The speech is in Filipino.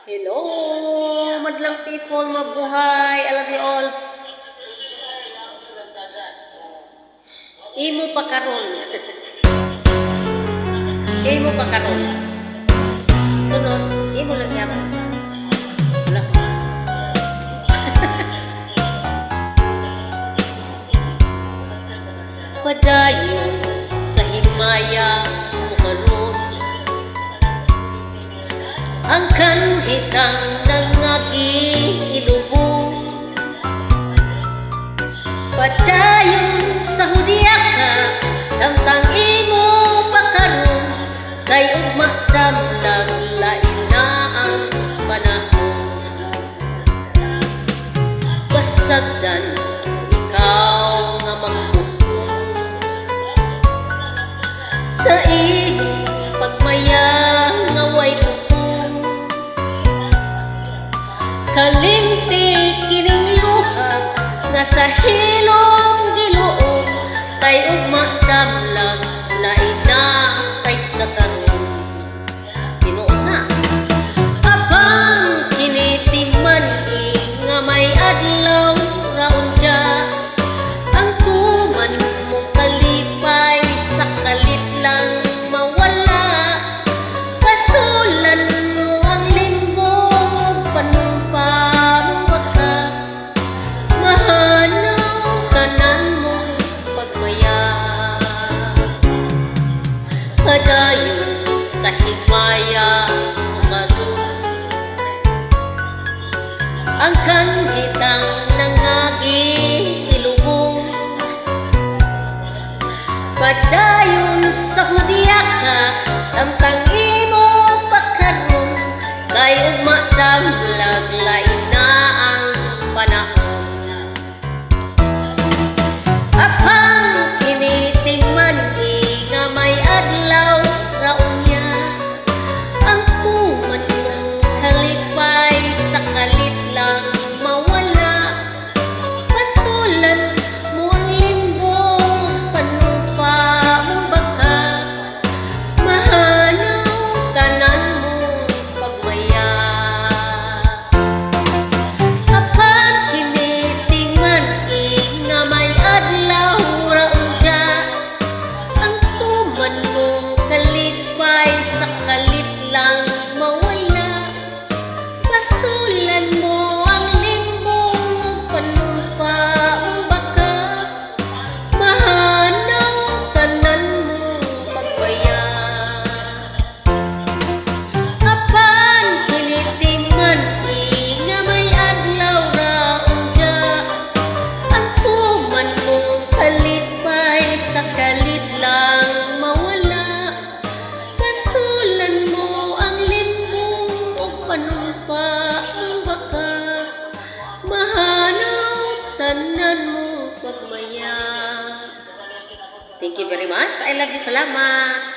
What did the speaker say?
Hello, madlang people, mabuhay. I love you all. Imo pa karon. Imo pa karon. Sunod, imo lang yaman. Wala ko. Padayon sa himaya mo karon, ang kanhitang nangagilubong. Padayon sa hudya ka, samtang imo pakaron, kay ugma damlag lain na ang panahon. Basagdan ikaw nga magbuklong sa iyong pagmaya nga way bukong. Kalimti kining luha nga sa hilong giluon, kay ugma damlag lain na kaysa karon. Tinuod na abang kinitiman nga may adlaw raon dya, ang tuman mo kalipay sa kalit lang mawala. Kasulan mo ang limbo, panumpa mo baka mahanaw kanan mo pagmaya. Padayon sa himaya umadong, ang kanhitang nangagilubong. Padayon sa hudya ka, samtang imo pagkaroon, kay ugma damlag lain na ang panahon. Apang kinitingman nga may adlaw raon niya, ang tuman mong kalipay sa kalit lang mawala. Pasulan mo ang limbo, panumpa mo baka mahanaw kanan mo pagmaya. Apang kinitingman nga may adlaw raon dya, ang tuman mong kalipay sa kalit lang mawala. Pasulan mo ang limbo, panumpa mo baka mahanaw kanan mo pagmaya. Apan kinitingman nga may adlaw raon dya, ang tuman mong kalipay sa kalit lang mawala. Pasulan mo ang limbo, panumpa mo baka mahanaw tanan mo pagmaya. Thank you very much. I love you. Salamat.